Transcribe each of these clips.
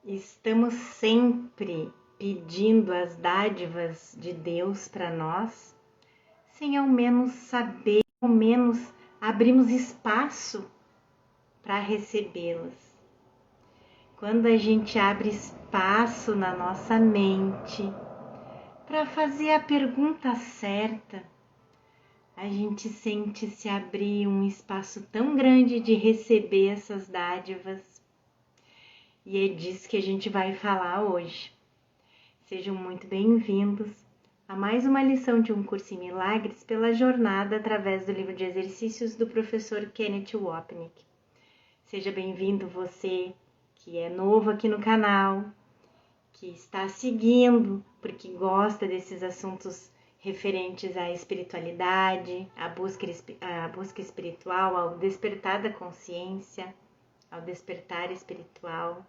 Estamos sempre pedindo as dádivas de Deus para nós, sem ao menos saber, ao menos abrimos espaço para recebê-las. Quando a gente abre espaço na nossa mente para fazer a pergunta certa, a gente sente se abrir um espaço tão grande de receber essas dádivas. E é disso que a gente vai falar hoje. Sejam muito bem-vindos a mais uma lição de Um Curso em Milagres pela jornada através do livro de exercícios do professor Kenneth Wapnick. Seja bem-vindo você que é novo aqui no canal, que está seguindo porque gosta desses assuntos referentes à espiritualidade, à busca espiritual, ao despertar da consciência, ao despertar espiritual.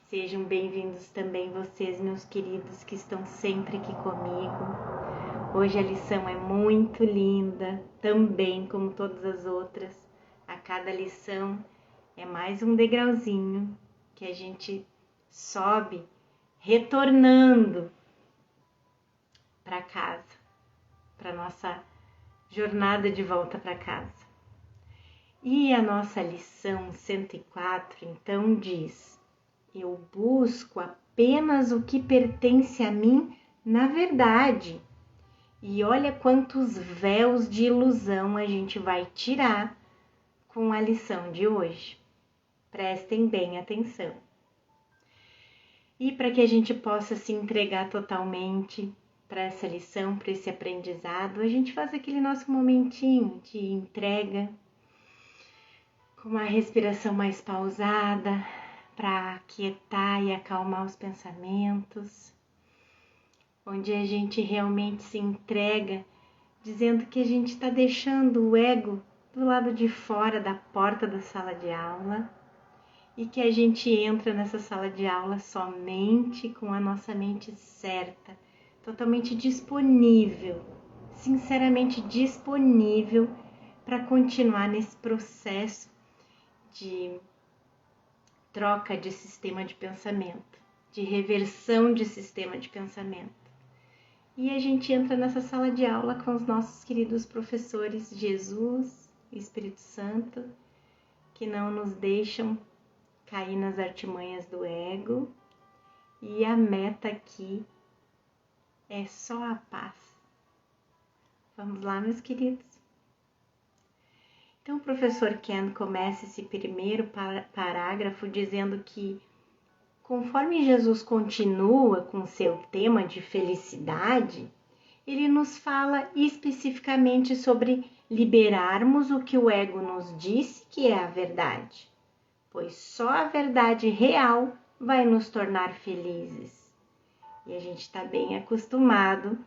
Sejam bem-vindos também vocês, meus queridos, que estão sempre aqui comigo. Hoje a lição é muito linda, também como todas as outras. A cada lição é mais um degrauzinho que a gente sobe, retornando para casa, para nossa jornada de volta para casa. E a nossa lição 104, então, diz: eu busco apenas o que pertence a mim na verdade. E olha quantos véus de ilusão a gente vai tirar com a lição de hoje. Prestem bem atenção. E para que a gente possa se entregar totalmente para essa lição, para esse aprendizado, a gente faz aquele nosso momentinho de entrega, com uma respiração mais pausada, para aquietar e acalmar os pensamentos, onde a gente realmente se entrega, dizendo que a gente está deixando o ego do lado de fora da porta da sala de aula e que a gente entra nessa sala de aula somente com a nossa mente certa, totalmente disponível, sinceramente disponível para continuar nesse processo de troca de sistema de pensamento, de reversão de sistema de pensamento. E a gente entra nessa sala de aula com os nossos queridos professores Jesus e Espírito Santo, que não nos deixam cair nas artimanhas do ego. E a meta aqui é só a paz. Vamos lá, meus queridos? Então, o professor Ken começa esse primeiro parágrafo dizendo que, conforme Jesus continua com seu tema de felicidade, ele nos fala especificamente sobre liberarmos o que o ego nos disse que é a verdade, pois só a verdade real vai nos tornar felizes. E a gente está bem acostumado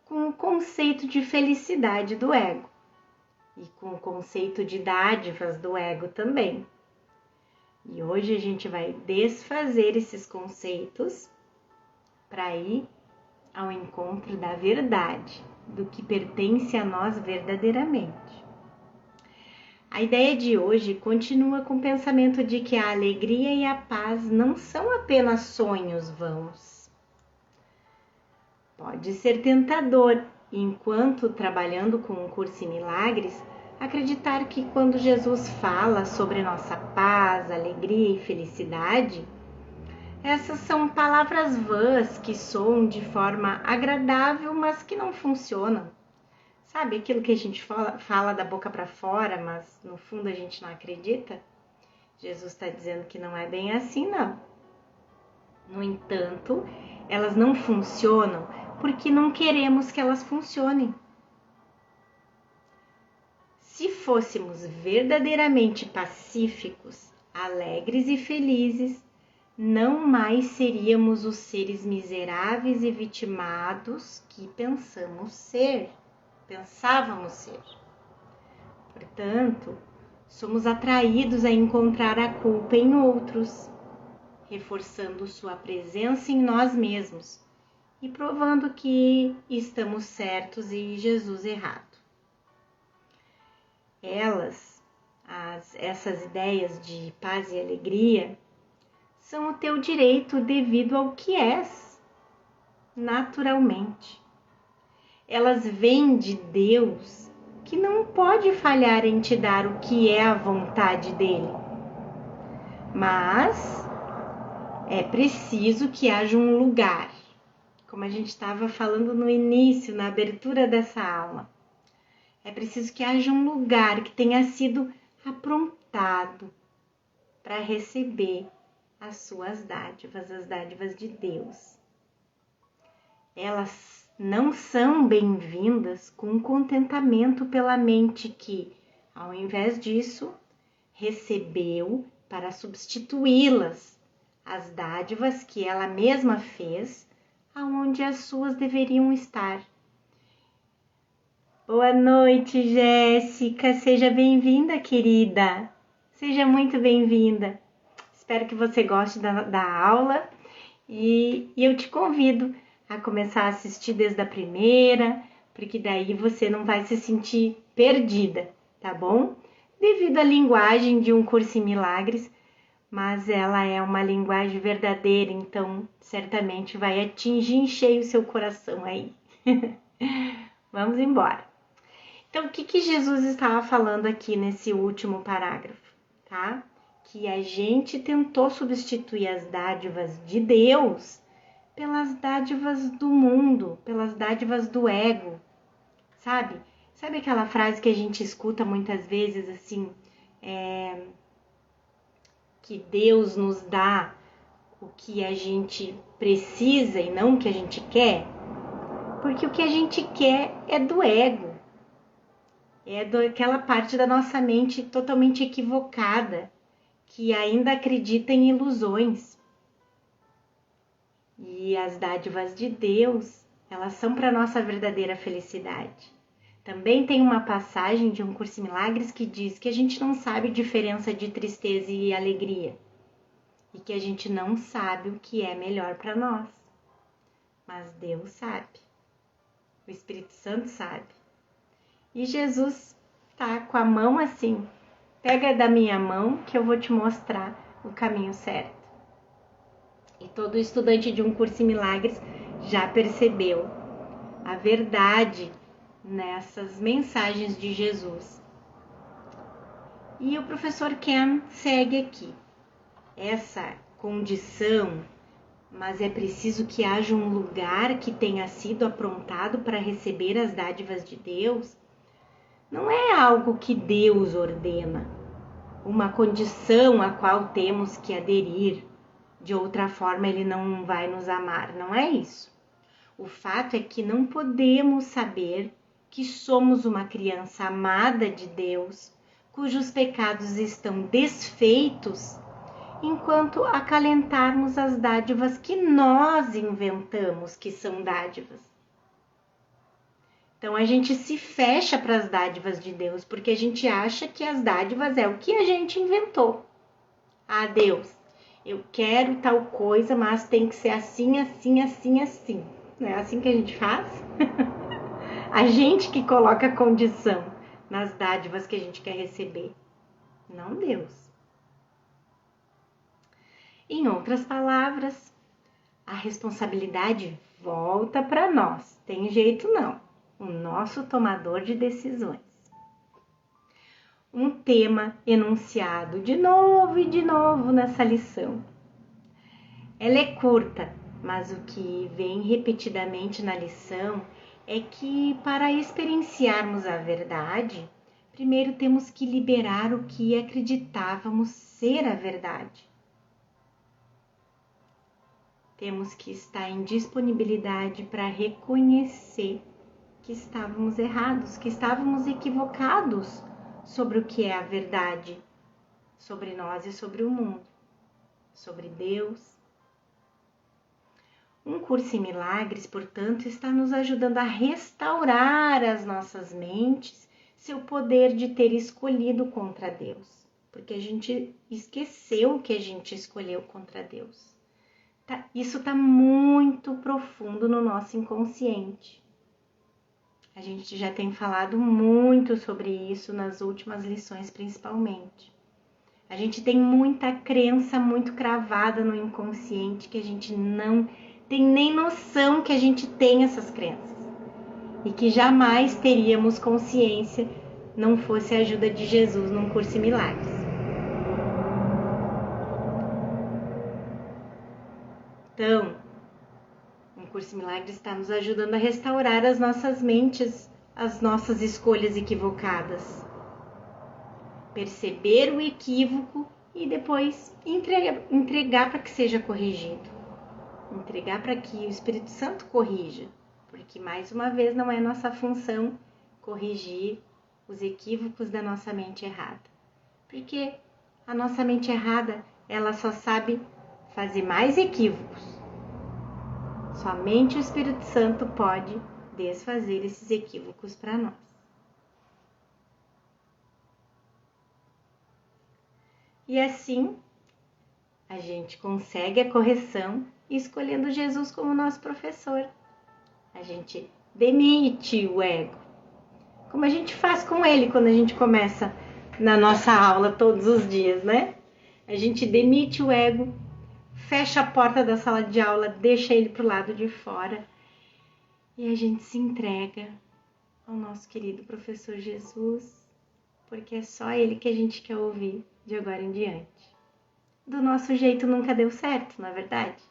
com o conceito de felicidade do ego. E com o conceito de dádivas do ego também. E hoje a gente vai desfazer esses conceitos para ir ao encontro da verdade, do que pertence a nós verdadeiramente. A ideia de hoje continua com o pensamento de que a alegria e a paz não são apenas sonhos vãos. Pode ser tentador, enquanto trabalhando com um curso em milagres, acreditar que quando Jesus fala sobre nossa paz, alegria e felicidade, essas são palavras vãs que soam de forma agradável, mas que não funcionam. Sabe aquilo que a gente fala da boca para fora, mas no fundo a gente não acredita? Jesus está dizendo que não é bem assim, não. No entanto, elas não funcionam porque não queremos que elas funcionem. Se fôssemos verdadeiramente pacíficos, alegres e felizes, não mais seríamos os seres miseráveis e vitimados que pensávamos ser. Portanto, somos atraídos a encontrar a culpa em outros, reforçando sua presença em nós mesmos e provando que estamos certos e Jesus errado. Essas ideias de paz e alegria são o teu direito devido ao que és, naturalmente. Elas vêm de Deus, que não pode falhar em te dar o que é a vontade dele. Mas é preciso que haja um lugar, como a gente estava falando no início, na abertura dessa aula. É preciso que haja um lugar que tenha sido aprontado para receber as suas dádivas, as dádivas de Deus. Elas não são bem-vindas com contentamento pela mente que, ao invés disso, recebeu para substituí-las, as dádivas que ela mesma fez, aonde as suas deveriam estar. Boa noite, Jéssica. Seja bem-vinda, querida. Seja muito bem-vinda. Espero que você goste da aula e eu te convido a começar a assistir desde a primeira, porque daí você não vai se sentir perdida, tá bom? Devido à linguagem de um curso em milagres, mas ela é uma linguagem verdadeira, então certamente vai atingir em cheio o seu coração aí. Vamos embora. Então, o que Jesus estava falando aqui nesse último parágrafo, tá? Que a gente tentou substituir as dádivas de Deus pelas dádivas do mundo, pelas dádivas do ego, sabe? Sabe aquela frase que a gente escuta muitas vezes assim, que Deus nos dá o que a gente precisa e não o que a gente quer? Porque o que a gente quer é do ego. É daquela parte da nossa mente totalmente equivocada, que ainda acredita em ilusões. E as dádivas de Deus, elas são para nossa verdadeira felicidade. Também tem uma passagem de um curso em milagres que diz que a gente não sabe a diferença de tristeza e alegria. E que a gente não sabe o que é melhor para nós. Mas Deus sabe. O Espírito Santo sabe. E Jesus tá com a mão assim, pega da minha mão que eu vou te mostrar o caminho certo. E todo estudante de um curso em milagres já percebeu a verdade nessas mensagens de Jesus. E o professor Ken segue aqui. Essa condição, mas é preciso que haja um lugar que tenha sido aprontado para receber as dádivas de Deus, não é algo que Deus ordena, uma condição a qual temos que aderir, de outra forma ele não vai nos amar, não é isso. O fato é que não podemos saber que somos uma criança amada de Deus, cujos pecados estão desfeitos, enquanto acalentarmos as dádivas que nós inventamos que são dádivas. Então a gente se fecha para as dádivas de Deus, porque a gente acha que as dádivas é o que a gente inventou. Ah, Deus, eu quero tal coisa, mas tem que ser assim, assim, assim, assim. Não é assim que a gente faz? A gente que coloca a condição nas dádivas que a gente quer receber, não Deus. Em outras palavras, a responsabilidade volta para nós. Tem jeito não. O nosso tomador de decisões. Um tema enunciado de novo e de novo nessa lição. Ela é curta, mas o que vem repetidamente na lição é que para experienciarmos a verdade, primeiro temos que liberar o que acreditávamos ser a verdade. Temos que estar em disponibilidade para reconhecer que estávamos errados, que estávamos equivocados sobre o que é a verdade, sobre nós e sobre o mundo, sobre Deus. Um curso em milagres, portanto, está nos ajudando a restaurar as nossas mentes, seu poder de ter escolhido contra Deus, porque a gente esqueceu que a gente escolheu contra Deus. Isso está muito profundo no nosso inconsciente. A gente já tem falado muito sobre isso nas últimas lições, principalmente. A gente tem muita crença muito cravada no inconsciente que a gente não tem nem noção que a gente tem essas crenças. E que jamais teríamos consciência não fosse a ajuda de Jesus num curso em milagres. Então, um curso em milagres está nos ajudando a restaurar as nossas mentes, as nossas escolhas equivocadas. Perceber o equívoco e depois entregar para que seja corrigido. Entregar para que o Espírito Santo corrija. Porque, mais uma vez, não é nossa função corrigir os equívocos da nossa mente errada. Porque a nossa mente errada, ela só sabe fazer mais equívocos. Somente o Espírito Santo pode desfazer esses equívocos para nós. E assim, a gente consegue a correção escolhendo Jesus como nosso professor. A gente demite o ego, como a gente faz com ele quando a gente começa na nossa aula todos os dias, né? A gente demite o ego, fecha a porta da sala de aula, deixa ele pro lado de fora e a gente se entrega ao nosso querido professor Jesus, porque é só ele que a gente quer ouvir de agora em diante. Do nosso jeito nunca deu certo, não é verdade?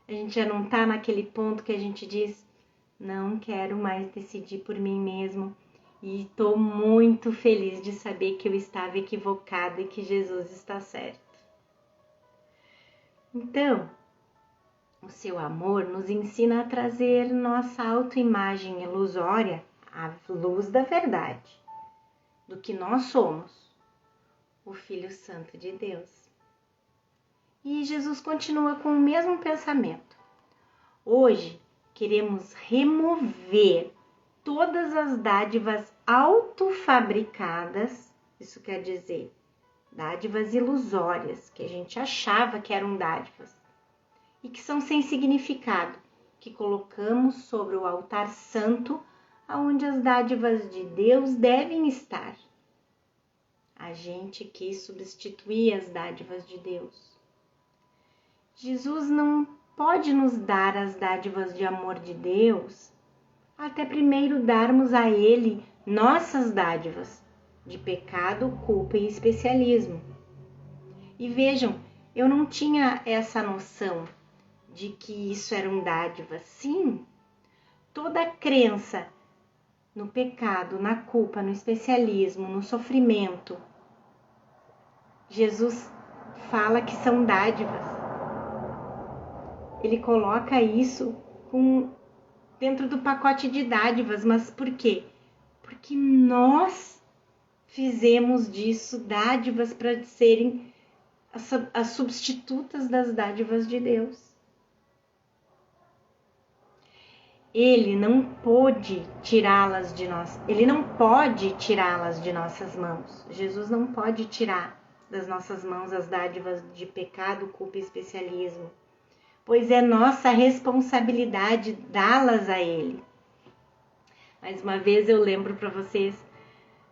A gente já não tá naquele ponto que a gente diz: não quero mais decidir por mim mesmo e estou muito feliz de saber que eu estava equivocada e que Jesus está certo. Então, o seu amor nos ensina a trazer nossa autoimagem ilusória à luz da verdade, do que nós somos, o Filho Santo de Deus. E Jesus continua com o mesmo pensamento. Hoje, queremos remover todas as dádivas autofabricadas, isso quer dizer, dádivas ilusórias, que a gente achava que eram dádivas, e que são sem significado, que colocamos sobre o altar santo, onde as dádivas de Deus devem estar. A gente quis substituir as dádivas de Deus. Jesus não pode nos dar as dádivas de amor de Deus até primeiro darmos a Ele nossas dádivas de pecado, culpa e especialismo. E vejam, eu não tinha essa noção de que isso eram dádivas. Sim, toda crença no pecado, na culpa, no especialismo, no sofrimento, Jesus fala que são dádivas. Ele coloca isso dentro do pacote de dádivas, mas por quê? Porque nós fizemos disso dádivas para serem as substitutas das dádivas de Deus. Ele não pôde tirá-las de nós, ele não pode tirá-las de nossas mãos. Jesus não pode tirar das nossas mãos as dádivas de pecado, culpa e especialismo, pois é nossa responsabilidade dá-las a Ele. Mais uma vez eu lembro para vocês,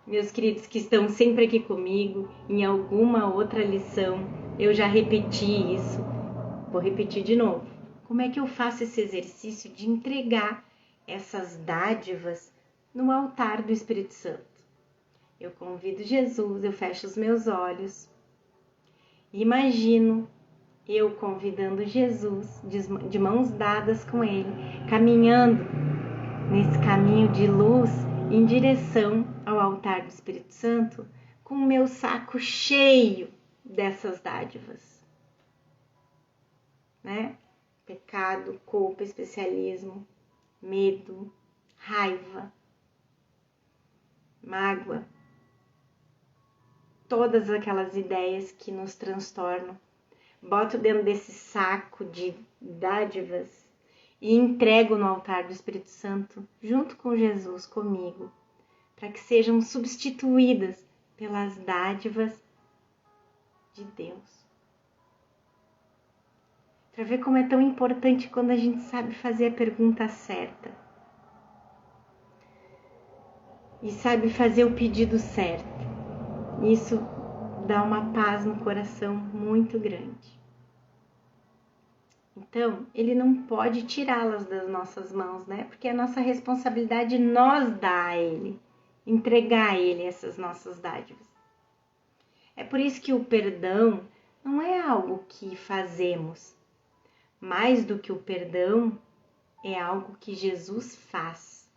meus queridos que estão sempre aqui comigo, em alguma outra lição, eu já repeti isso, vou repetir de novo. Como é que eu faço esse exercício de entregar essas dádivas no altar do Espírito Santo? Eu convido Jesus, eu fecho os meus olhos, imagino eu convidando Jesus, de mãos dadas com Ele, caminhando nesse caminho de luz em direção ao altar do Espírito Santo, com o meu saco cheio dessas dádivas, né? Pecado, culpa, especialismo, medo, raiva, mágoa, todas aquelas ideias que nos transtornam. Boto dentro desse saco de dádivas e entrego no altar do Espírito Santo, junto com Jesus, comigo, para que sejam substituídas pelas dádivas de Deus. Para ver como é tão importante quando a gente sabe fazer a pergunta certa e sabe fazer o pedido certo. Isso dá uma paz no coração muito grande. Então, ele não pode tirá-las das nossas mãos, né? Porque é nossa responsabilidade nós dar a ele, entregar a ele essas nossas dádivas. É por isso que o perdão não é algo que fazemos. Mais do que o perdão, é algo que Jesus faz.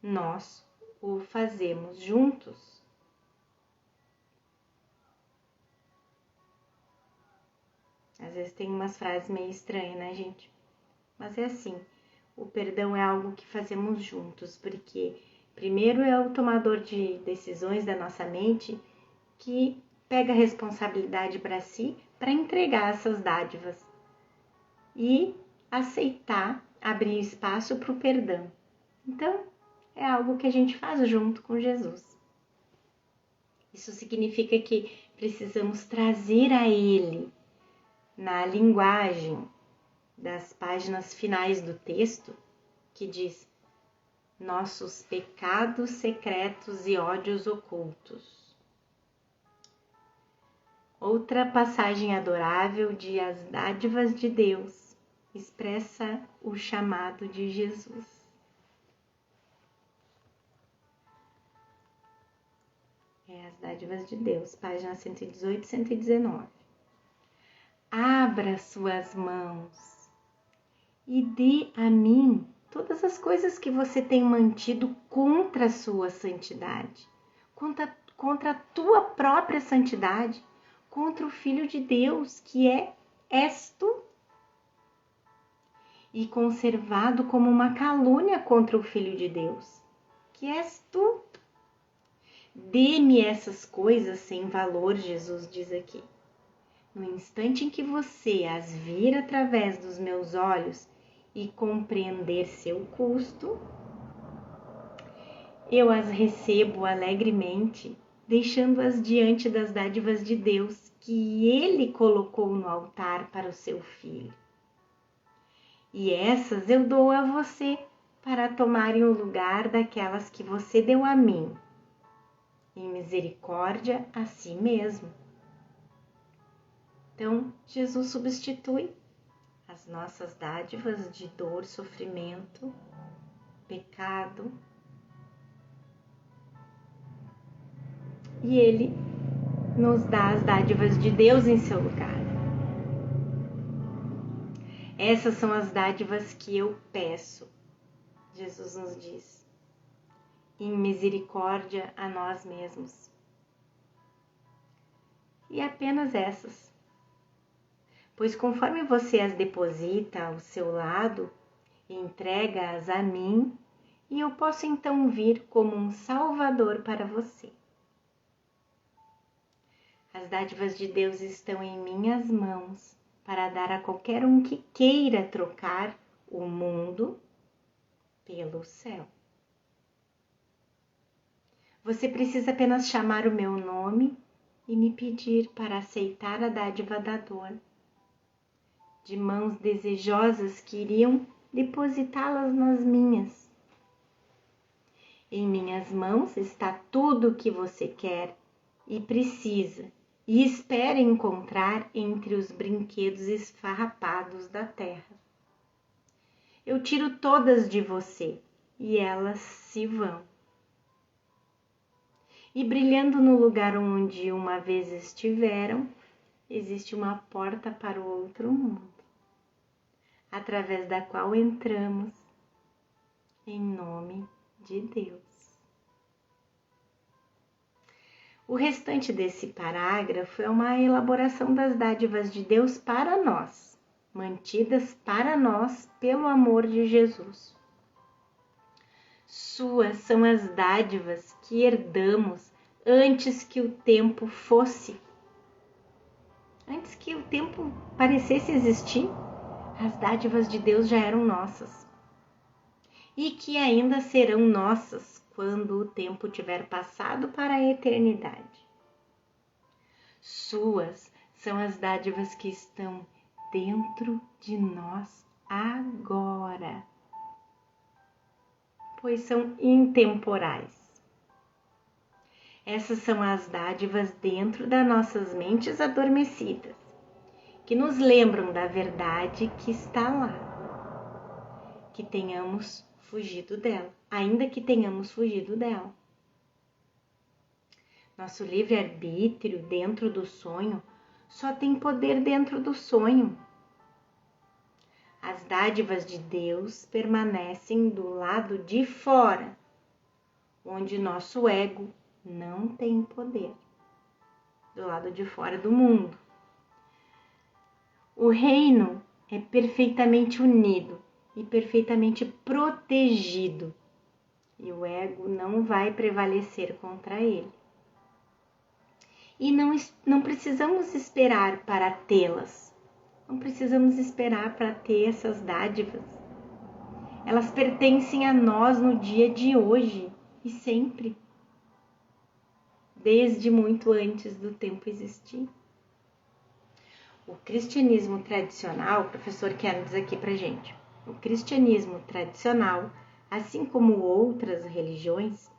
Nós o fazemos juntos. Às vezes tem umas frases meio estranhas, né, gente? Mas é assim, o perdão é algo que fazemos juntos, porque primeiro é o tomador de decisões da nossa mente que pega a responsabilidade para si para entregar essas dádivas e aceitar abrir espaço para o perdão. Então, é algo que a gente faz junto com Jesus. Isso significa que precisamos trazer a Ele, na linguagem das páginas finais do texto, que diz: nossos pecados secretos e ódios ocultos. Outra passagem adorável de As Dádivas de Deus expressa o chamado de Jesus. As Dádivas de Deus, página 118 e 119. Abra suas mãos e dê a mim todas as coisas que você tem mantido contra a sua santidade, contra a tua própria santidade, contra o Filho de Deus, que és tu, e conservado como uma calúnia contra o Filho de Deus, que és tu. Dê-me essas coisas sem valor, Jesus diz aqui. No instante em que você as vir através dos meus olhos e compreender seu custo, eu as recebo alegremente, deixando-as diante das dádivas de Deus que Ele colocou no altar para o seu Filho. E essas eu dou a você para tomarem o lugar daquelas que você deu a mim, em misericórdia a si mesmo. Então, Jesus substitui as nossas dádivas de dor, sofrimento, pecado, e Ele nos dá as dádivas de Deus em seu lugar. Essas são as dádivas que eu peço, Jesus nos diz, em misericórdia a nós mesmos. E apenas essas. Pois conforme você as deposita ao seu lado, entrega-as a mim, e eu posso então vir como um salvador para você. As dádivas de Deus estão em minhas mãos para dar a qualquer um que queira trocar o mundo pelo céu. Você precisa apenas chamar o meu nome e me pedir para aceitar a dádiva da dor, de mãos desejosas que iriam depositá-las nas minhas. Em minhas mãos está tudo o que você quer e precisa e espera encontrar entre os brinquedos esfarrapados da terra. Eu tiro todas de você e elas se vão. E brilhando no lugar onde uma vez estiveram, existe uma porta para o outro mundo, através da qual entramos em nome de Deus. O restante desse parágrafo é uma elaboração das dádivas de Deus para nós, mantidas para nós pelo amor de Jesus. Suas são as dádivas que herdamos antes que o tempo fosse. Antes que o tempo parecesse existir, as dádivas de Deus já eram nossas. E que ainda serão nossas quando o tempo tiver passado para a eternidade. Suas são as dádivas que estão dentro de nós agora, pois são intemporais. Essas são as dádivas dentro das nossas mentes adormecidas, que nos lembram da verdade que está lá, que tenhamos fugido dela, ainda que tenhamos fugido dela. Nosso livre-arbítrio dentro do sonho só tem poder dentro do sonho. As dádivas de Deus permanecem do lado de fora, onde nosso ego não tem poder, do lado de fora do mundo. O reino é perfeitamente unido e perfeitamente protegido, e o ego não vai prevalecer contra ele. E não precisamos esperar para tê-las, não precisamos esperar para ter essas dádivas. Elas pertencem a nós no dia de hoje e sempre, desde muito antes do tempo existir. O cristianismo tradicional, o professor Ken diz aqui pra gente, o cristianismo tradicional, assim como outras religiões,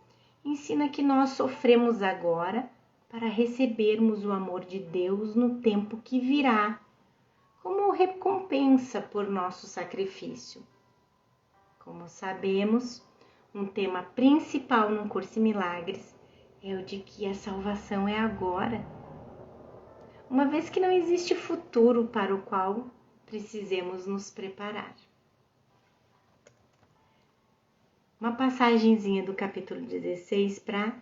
ensina que nós sofremos agora para recebermos o amor de Deus no tempo que virá, como recompensa por nosso sacrifício. Como sabemos, um tema principal no Curso em Milagres é o de que a salvação é agora, uma vez que não existe futuro para o qual precisemos nos preparar. Uma passagenzinha do capítulo 16 para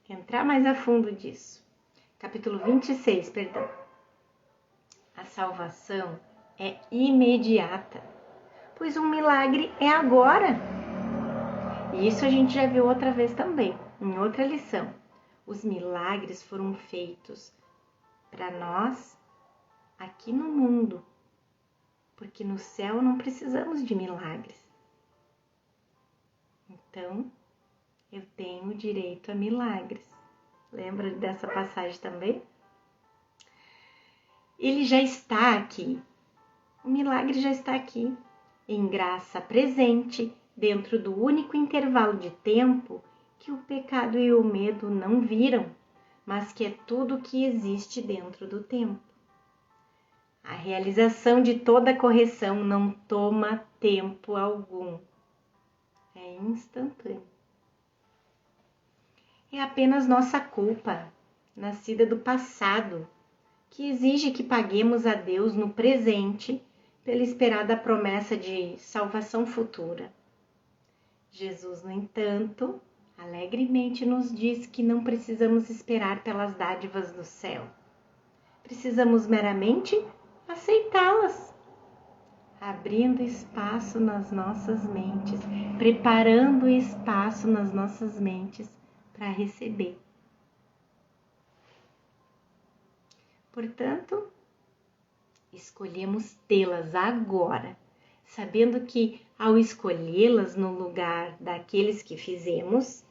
entrar mais a fundo disso. Capítulo 26, perdão. A salvação é imediata, pois um milagre é agora. E isso a gente já viu outra vez também, em outra lição. Os milagres foram feitos para nós aqui no mundo, porque no céu não precisamos de milagres. Então, eu tenho direito a milagres. Lembra dessa passagem também? Ele já está aqui. O milagre já está aqui, em graça presente, dentro do único intervalo de tempo que o pecado e o medo não viram, mas que é tudo que existe dentro do tempo. A realização de toda correção não toma tempo algum. É instantâneo. É apenas nossa culpa, nascida do passado, que exige que paguemos a Deus no presente pela esperada promessa de salvação futura. Jesus, no entanto, alegremente nos diz que não precisamos esperar pelas dádivas do céu. Precisamos meramente aceitá-las, abrindo espaço nas nossas mentes, preparando espaço nas nossas mentes para receber. Portanto, escolhemos tê-las agora, sabendo que ao escolhê-las no lugar daqueles que fizemos,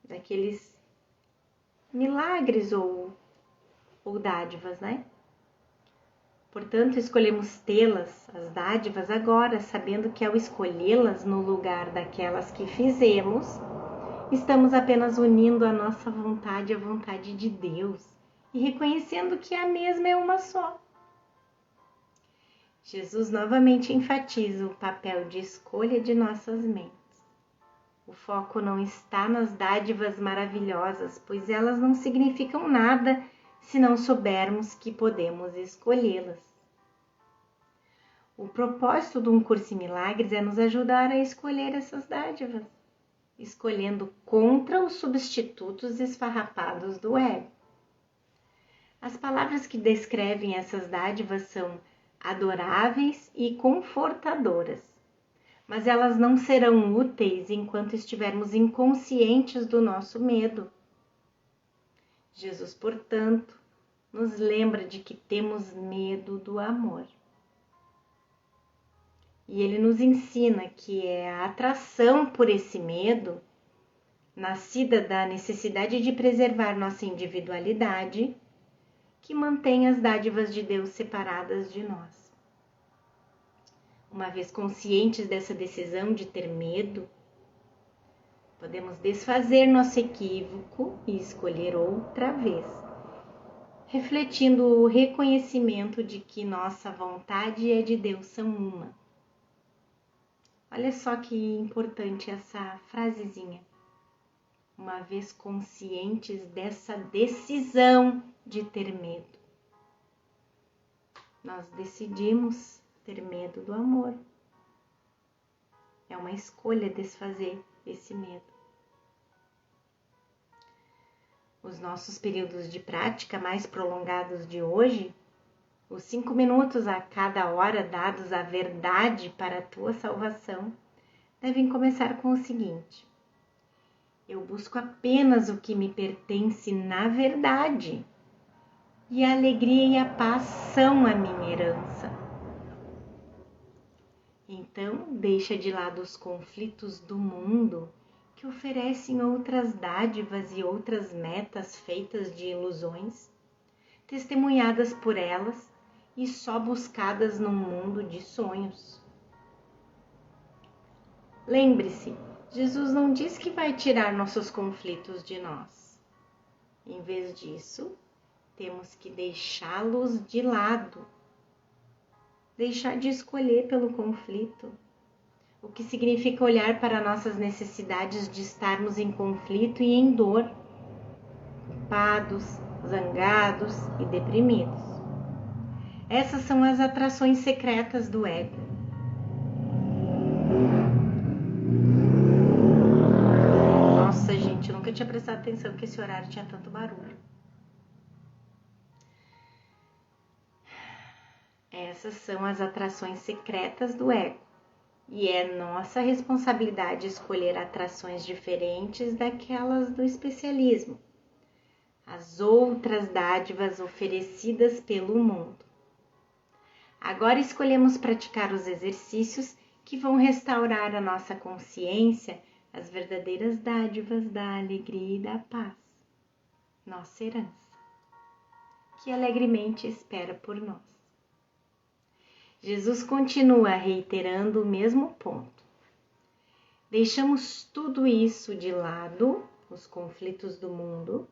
daqueles milagres ou dádivas, né? Portanto, escolhemos tê-las, as dádivas, agora, sabendo que ao escolhê-las no lugar daquelas que fizemos, estamos apenas unindo a nossa vontade à vontade de Deus e reconhecendo que a mesma é uma só. Jesus novamente enfatiza o papel de escolha de nossas mentes. O foco não está nas dádivas maravilhosas, pois elas não significam nada se não soubermos que podemos escolhê-las. O propósito de um curso em milagres é nos ajudar a escolher essas dádivas, escolhendo contra os substitutos esfarrapados do ego. As palavras que descrevem essas dádivas são adoráveis e confortadoras, mas elas não serão úteis enquanto estivermos inconscientes do nosso medo. Jesus, portanto, nos lembra de que temos medo do amor. E ele nos ensina que é a atração por esse medo, nascida da necessidade de preservar nossa individualidade, que mantém as dádivas de Deus separadas de nós. Uma vez conscientes dessa decisão de ter medo, Podemos desfazer nosso equívoco e escolher outra vez, refletindo o reconhecimento de que nossa vontade e a de Deus são uma. Olha só que importante essa frasezinha. Uma vez conscientes dessa decisão de ter medo, nós decidimos ter medo do amor. É uma escolha desfazer esse medo. Os nossos períodos de prática mais prolongados de hoje, os 5 minutos a cada hora dados à verdade para a tua salvação, devem começar com o seguinte: eu busco apenas o que me pertence na verdade, e a alegria e a paz são a minha herança. Então, deixa de lado os conflitos do mundo que oferecem outras dádivas e outras metas feitas de ilusões, testemunhadas por elas e só buscadas num mundo de sonhos. Lembre-se, Jesus não diz que vai tirar nossos conflitos de nós. Em vez disso, temos que deixá-los de lado. Deixar de escolher pelo conflito, o que significa olhar para nossas necessidades de estarmos em conflito e em dor, culpados, zangados e deprimidos. Essas são as atrações secretas do ego. Nossa, gente, eu nunca tinha prestado atenção que esse horário tinha tanto barulho. Essas são as atrações secretas do ego, e é nossa responsabilidade escolher atrações diferentes daquelas do especialismo, as outras dádivas oferecidas pelo mundo. Agora escolhemos praticar os exercícios que vão restaurar a nossa consciência, as verdadeiras dádivas da alegria e da paz, nossa herança, que alegremente espera por nós. Jesus continua reiterando o mesmo ponto. Deixamos tudo isso de lado, os conflitos do mundo,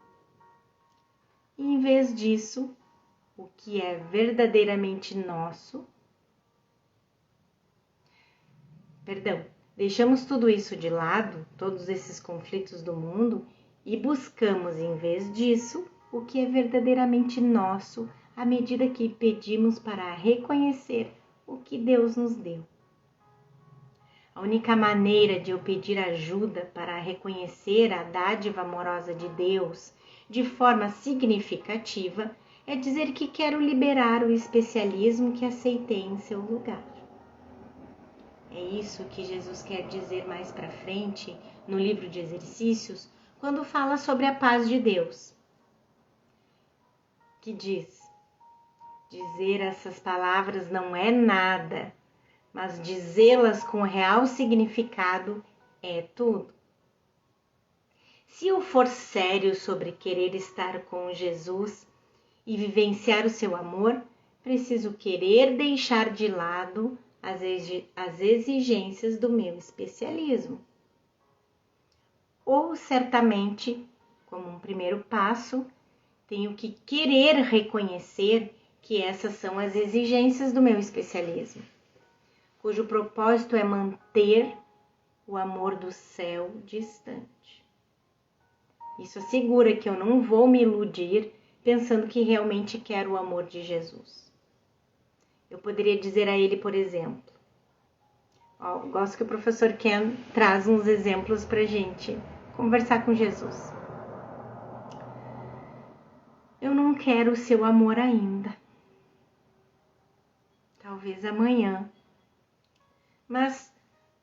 e em vez disso, o que é verdadeiramente nosso, deixamos tudo isso de lado, todos esses conflitos do mundo, e buscamos em vez disso, o que é verdadeiramente nosso, à medida que pedimos para reconhecer o que Deus nos deu. A única maneira de eu pedir ajuda para reconhecer a dádiva amorosa de Deus de forma significativa é dizer que quero liberar o especialismo que aceitei em seu lugar. É isso que Jesus quer dizer mais para frente no livro de exercícios, quando fala sobre a paz de Deus, que diz: dizer essas palavras não é nada, mas dizê-las com real significado é tudo. Se eu for sério sobre querer estar com Jesus e vivenciar o seu amor, preciso querer deixar de lado as exigências do meu especialismo. Ou, certamente, como um primeiro passo, tenho que querer reconhecer que essas são as exigências do meu especialismo, cujo propósito é manter o amor do céu distante. Isso assegura que eu não vou me iludir pensando que realmente quero o amor de Jesus. Eu poderia dizer a ele, por exemplo, gosto que o professor Ken traz uns exemplos para a gente conversar com Jesus. Eu não quero o seu amor ainda. Talvez amanhã. Mas,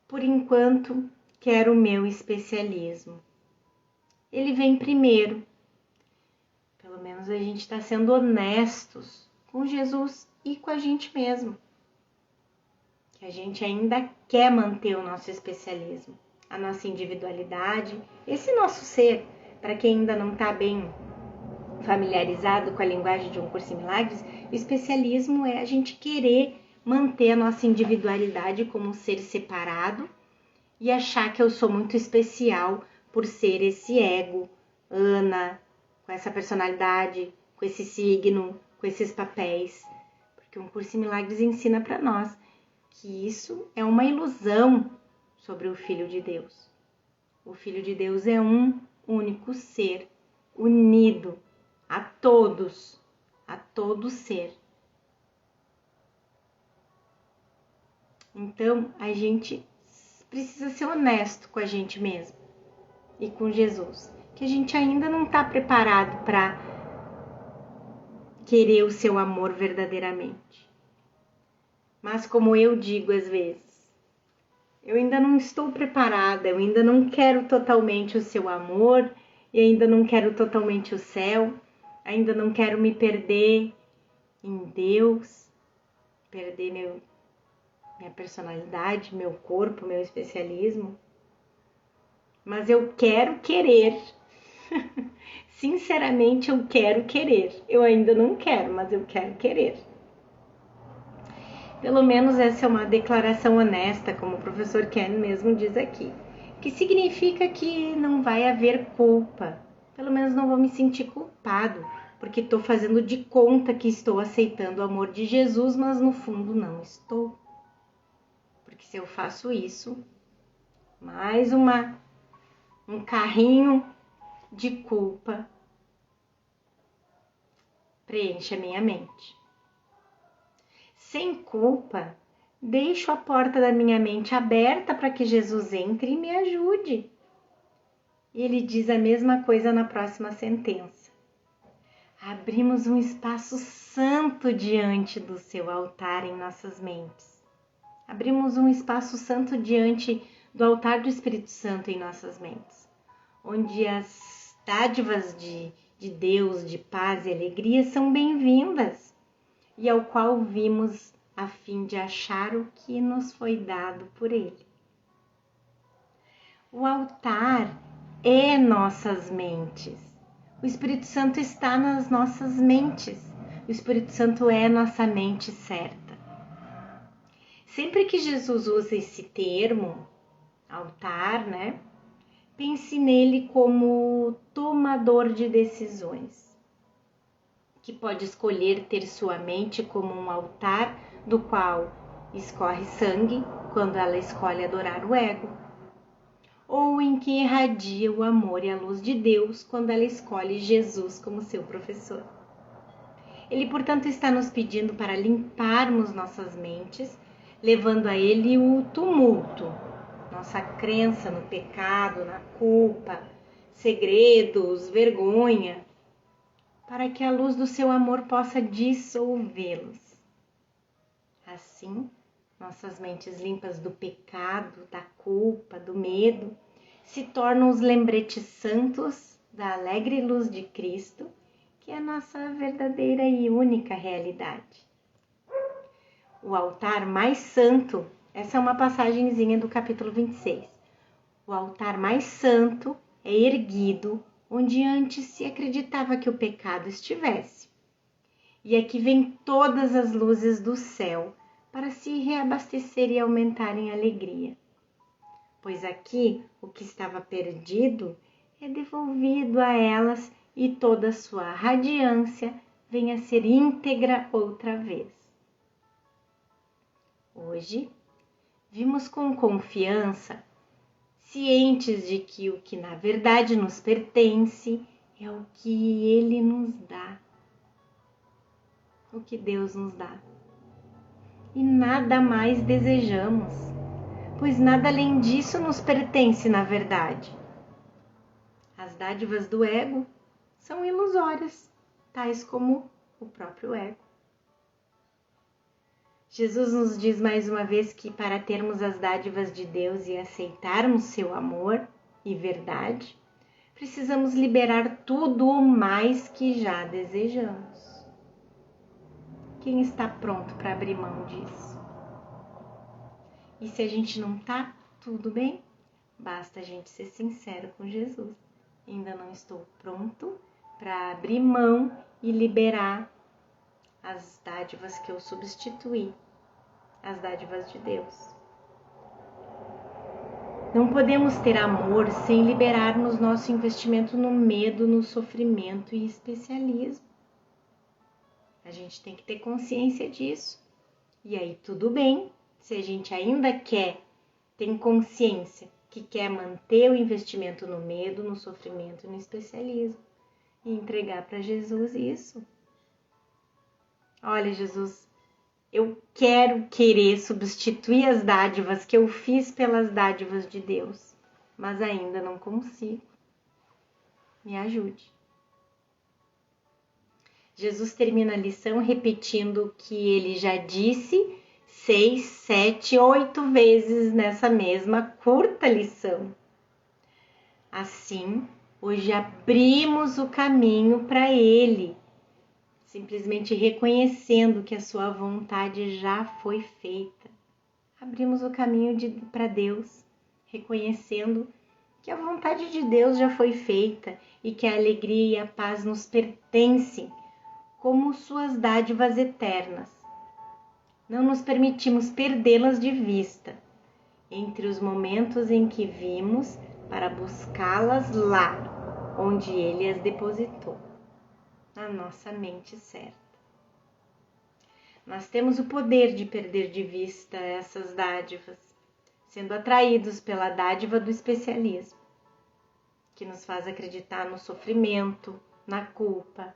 por enquanto, quero o meu especialismo. Ele vem primeiro. Pelo menos a gente está sendo honestos com Jesus e com a gente mesmo. Que a gente ainda quer manter o nosso especialismo, a nossa individualidade, esse nosso ser. Para quem ainda não está bem familiarizado com a linguagem de Um Curso em Milagres, o especialismo é a gente querer manter a nossa individualidade como um ser separado e achar que eu sou muito especial por ser esse ego, Ana, com essa personalidade, com esse signo, com esses papéis. Porque um Curso em Milagres ensina para nós que isso é uma ilusão sobre o Filho de Deus. O Filho de Deus é um único ser, unido a todos, a todo ser. Então, a gente precisa ser honesto com a gente mesmo e com Jesus, que a gente ainda não está preparado para querer o seu amor verdadeiramente. Mas como eu digo às vezes, eu ainda não estou preparada, eu ainda não quero totalmente o seu amor, e ainda não quero totalmente o céu, ainda não quero me perder em Deus, perder minha personalidade, meu corpo, meu especialismo. Mas eu quero querer. Sinceramente, eu quero querer. Eu ainda não quero, mas eu quero querer. Pelo menos essa é uma declaração honesta, como o professor Ken mesmo diz aqui, que significa que não vai haver culpa. Pelo menos não vou me sentir culpado, porque estou fazendo de conta que estou aceitando o amor de Jesus, mas no fundo não estou. Porque se eu faço isso, mais um carrinho de culpa preenche a minha mente. Sem culpa, deixo a porta da minha mente aberta para que Jesus entre e me ajude. E ele diz a mesma coisa na próxima sentença. Abrimos um espaço santo diante do seu altar em nossas mentes. Abrimos um espaço santo diante do altar do Espírito Santo em nossas mentes, onde as dádivas de Deus, de paz e alegria são bem-vindas, e ao qual vimos a fim de achar o que nos foi dado por ele. O altar é nossas mentes. O Espírito Santo está nas nossas mentes. O Espírito Santo é nossa mente certa. Sempre que Jesus usa esse termo, altar, né? Pense nele como tomador de decisões, que pode escolher ter sua mente como um altar do qual escorre sangue quando ela escolhe adorar o ego, ou em que irradia o amor e a luz de Deus quando ela escolhe Jesus como seu professor. Ele, portanto, está nos pedindo para limparmos nossas mentes, levando a ele o tumulto, nossa crença no pecado, na culpa, segredos, vergonha, para que a luz do seu amor possa dissolvê-los. Assim, nossas mentes limpas do pecado, da culpa, do medo, se tornam os lembretes santos da alegre luz de Cristo, que é a nossa verdadeira e única realidade. O altar mais santo, essa é uma passagenzinha do capítulo 26. O altar mais santo é erguido onde antes se acreditava que o pecado estivesse. E aqui vêm todas as luzes do céu para se reabastecer e aumentar em alegria. Pois aqui o que estava perdido é devolvido a elas e toda a sua radiância vem a ser íntegra outra vez. Hoje, vimos com confiança, cientes de que o que na verdade nos pertence é o que Ele nos dá, o que Deus nos dá. E nada mais desejamos, pois nada além disso nos pertence na verdade. As dádivas do ego são ilusórias, tais como o próprio ego. Jesus nos diz mais uma vez que para termos as dádivas de Deus e aceitarmos seu amor e verdade, precisamos liberar tudo o mais que já desejamos. Quem está pronto para abrir mão disso? E se a gente não está, tudo bem? Basta a gente ser sincero com Jesus. Ainda não estou pronto para abrir mão e liberar as dádivas que eu substituí, as dádivas de Deus. Não podemos ter amor sem liberarmos nosso investimento no medo, no sofrimento e especialismo. A gente tem que ter consciência disso. E aí tudo bem, se a gente ainda tem consciência que quer manter o investimento no medo, no sofrimento e no especialismo e entregar para Jesus isso. Olha, Jesus, eu querer substituir as dádivas que eu fiz pelas dádivas de Deus, mas ainda não consigo. Me ajude. Jesus termina a lição repetindo o que ele já disse 6, 7, 8 vezes nessa mesma curta lição. Assim, hoje abrimos o caminho para ele, simplesmente reconhecendo que a sua vontade já foi feita. Abrimos o caminho para Deus, reconhecendo que a vontade de Deus já foi feita e que a alegria e a paz nos pertencem como suas dádivas eternas. Não nos permitimos perdê-las de vista entre os momentos em que vimos para buscá-las lá, onde Ele as depositou, na nossa mente certa. Nós temos o poder de perder de vista essas dádivas, sendo atraídos pela dádiva do especialismo, que nos faz acreditar no sofrimento, na culpa,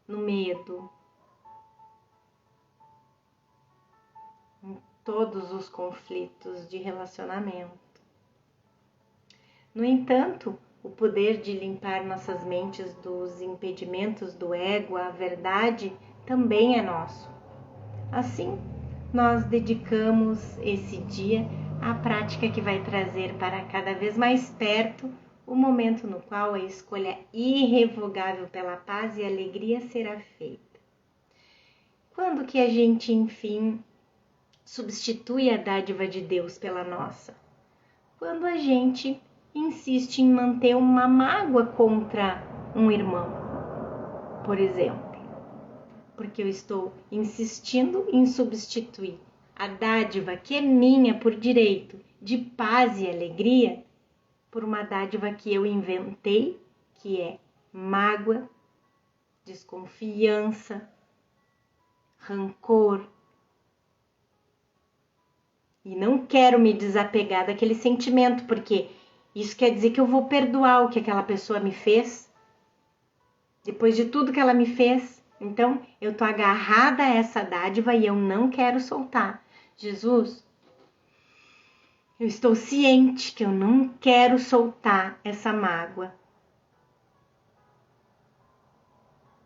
no medo, em todos os conflitos de relacionamento. No entanto, o poder de limpar nossas mentes dos impedimentos do ego à verdade também é nosso. Assim, nós dedicamos esse dia à prática que vai trazer para cada vez mais perto o momento no qual a escolha irrevogável pela paz e alegria será feita. Quando que a gente, enfim, substitui a dádiva de Deus pela nossa? Quando a gente insiste em manter uma mágoa contra um irmão, por exemplo, porque eu estou insistindo em substituir a dádiva que é minha por direito de paz e alegria por uma dádiva que eu inventei, que é mágoa, desconfiança, rancor. E não quero me desapegar daquele sentimento, porque isso quer dizer que eu vou perdoar o que aquela pessoa me fez, depois de tudo que ela me fez. Então, eu tô agarrada a essa dádiva e eu não quero soltar. Jesus, eu estou ciente que eu não quero soltar essa mágoa.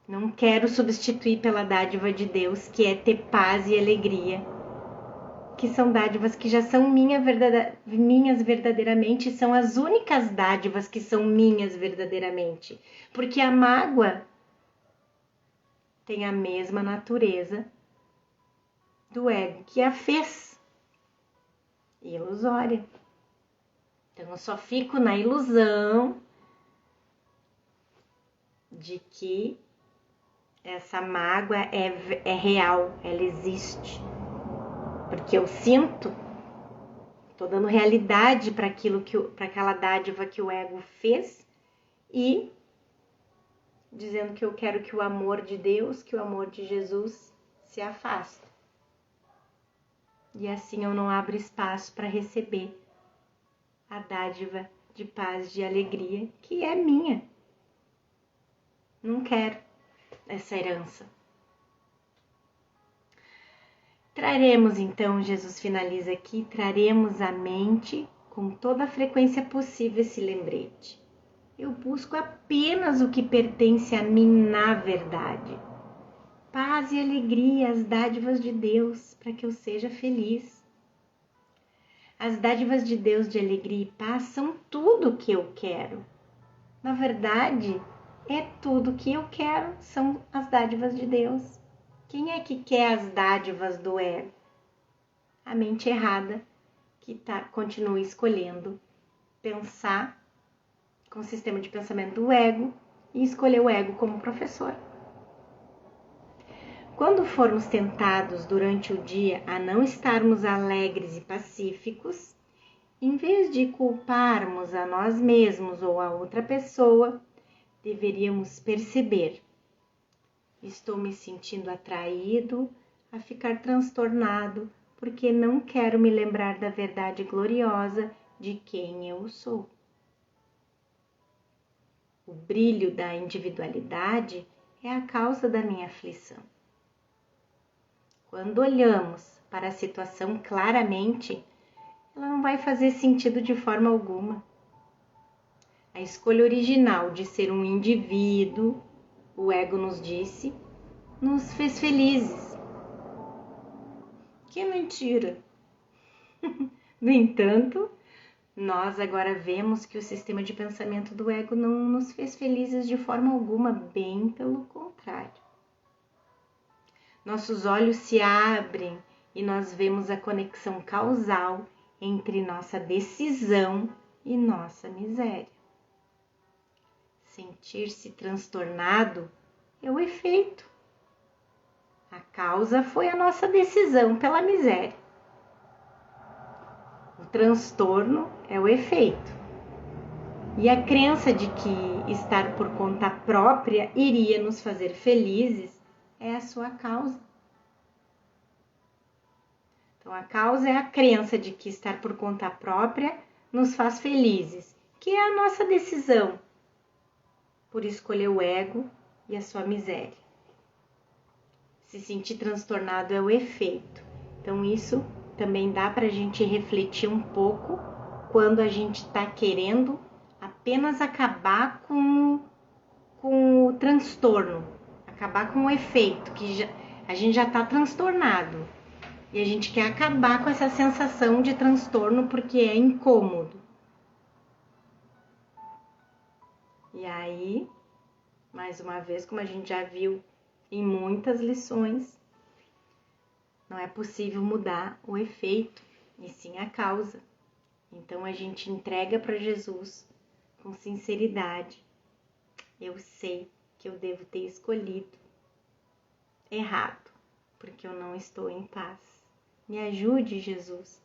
Não quero substituir pela dádiva de Deus, que é ter paz e alegria, que são dádivas que já são minhas verdadeiramente, são as únicas dádivas que são minhas verdadeiramente, porque a mágoa tem a mesma natureza do ego que a fez, ilusória. Então eu só fico na ilusão de que essa mágoa é real, ela existe. Porque eu sinto, estou dando realidade para aquela dádiva que o ego fez e dizendo que eu quero que o amor de Deus, que o amor de Jesus se afaste. E assim eu não abro espaço para receber a dádiva de paz, de alegria, que é minha. Não quero essa herança. Traremos então, Jesus finaliza aqui, traremos à mente com toda a frequência possível esse lembrete. Eu busco apenas o que pertence a mim na verdade. Paz e alegria, as dádivas de Deus, para que eu seja feliz. As dádivas de Deus de alegria e paz são tudo o que eu quero. Na verdade, é tudo o que eu quero, são as dádivas de Deus. Quem é que quer as dádivas do ego? A mente errada que continua escolhendo pensar com o sistema de pensamento do ego e escolher o ego como professor. Quando formos tentados durante o dia a não estarmos alegres e pacíficos, em vez de culparmos a nós mesmos ou a outra pessoa, deveríamos perceber: estou me sentindo atraído a ficar transtornado porque não quero me lembrar da verdade gloriosa de quem eu sou. O brilho da individualidade é a causa da minha aflição. Quando olhamos para a situação claramente, ela não vai fazer sentido de forma alguma. A escolha original de ser um indivíduo, o ego nos disse, nos fez felizes. Que mentira! No entanto, nós agora vemos que o sistema de pensamento do ego não nos fez felizes de forma alguma, bem pelo contrário. Nossos olhos se abrem e nós vemos a conexão causal entre nossa decisão e nossa miséria. Sentir-se transtornado é o efeito. A causa foi a nossa decisão pela miséria. O transtorno é o efeito. E a crença de que estar por conta própria iria nos fazer felizes é a sua causa. Então, a causa é a crença de que estar por conta própria nos faz felizes, que é a nossa decisão por escolher o ego e a sua miséria. Se sentir transtornado é o efeito. Então, isso também dá para a gente refletir um pouco quando a gente está querendo apenas acabar com o transtorno, acabar com o efeito, que a gente já está transtornado e a gente quer acabar com essa sensação de transtorno porque é incômodo. E aí, mais uma vez, como a gente já viu em muitas lições, não é possível mudar o efeito, e sim a causa. Então a gente entrega para Jesus com sinceridade. Eu sei que eu devo ter escolhido errado, porque eu não estou em paz. Me ajude, Jesus,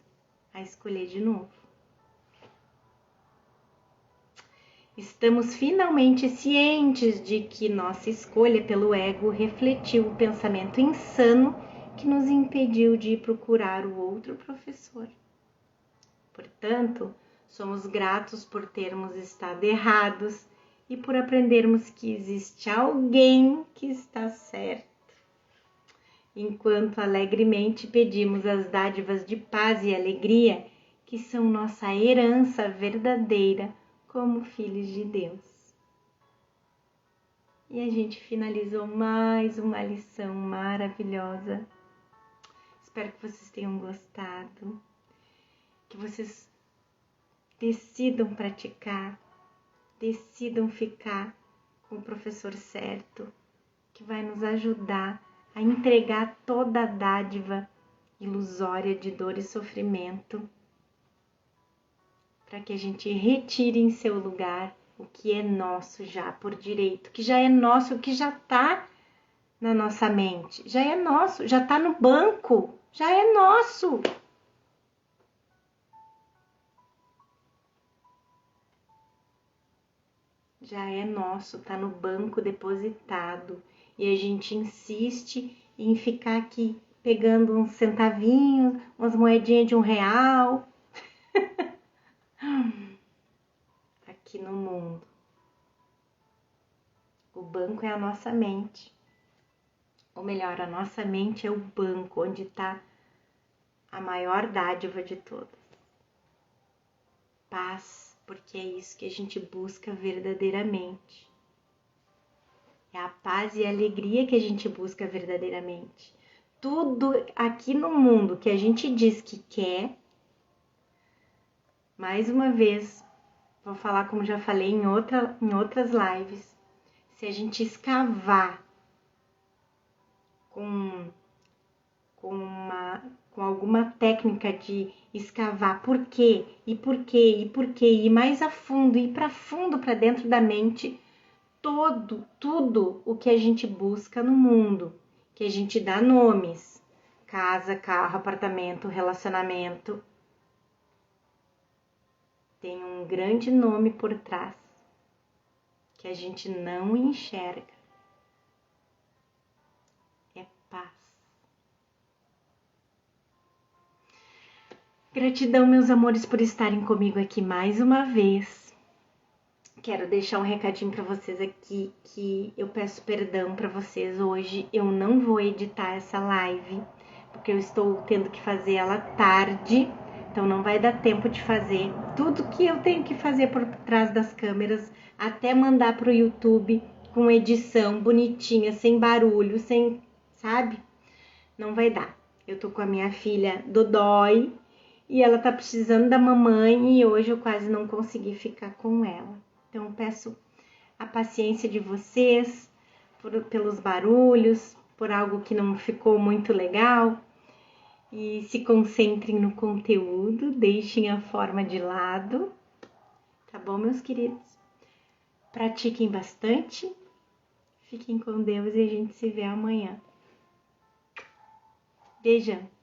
a escolher de novo. Estamos finalmente cientes de que nossa escolha pelo ego refletiu o pensamento insano que nos impediu de procurar o outro professor. Portanto, somos gratos por termos estado errados e por aprendermos que existe alguém que está certo. Enquanto alegremente pedimos as dádivas de paz e alegria, que são nossa herança verdadeira como filhos de Deus. E a gente finalizou mais uma lição maravilhosa. Espero que vocês tenham gostado, que vocês decidam praticar, decidam ficar com o professor certo, que vai nos ajudar a entregar toda a dádiva ilusória de dor e sofrimento, para que a gente retire em seu lugar o que é nosso já por direito, que já é nosso, o que já está na nossa mente, já é nosso, já está no banco, já é nosso. Já é nosso, está no banco depositado. E a gente insiste em ficar aqui pegando uns centavinhos, umas moedinhas de R$1. Aqui no mundo. O banco é a nossa mente. Ou melhor, a nossa mente é o banco onde está a maior dádiva de todas. Paz, porque é isso que a gente busca verdadeiramente. É a paz e a alegria que a gente busca verdadeiramente. Tudo aqui no mundo que a gente diz que quer, mais uma vez, vou falar como já falei em outras lives, se a gente escavar com alguma técnica de escavar por quê, e por quê, e por quê, ir mais a fundo, ir para fundo para dentro da mente, tudo o que a gente busca no mundo, que a gente dá nomes, casa, carro, apartamento, relacionamento, tem um grande nome por trás que a gente não enxerga. É paz. Gratidão, meus amores, por estarem comigo aqui mais uma vez. Quero deixar um recadinho para vocês aqui, que eu peço perdão para vocês hoje. Eu não vou editar essa live, porque eu estou tendo que fazer ela tarde, então não vai dar tempo de fazer tudo que eu tenho que fazer por trás das câmeras, até mandar pro YouTube com edição bonitinha, sem barulho, sem, sabe? Não vai dar. Eu tô com a minha filha Dodói e ela tá precisando da mamãe e hoje eu quase não consegui ficar com ela. Então peço a paciência de vocês pelos barulhos, por algo que não ficou muito legal. E se concentrem no conteúdo, deixem a forma de lado, tá bom, meus queridos? Pratiquem bastante, fiquem com Deus e a gente se vê amanhã. Beijão!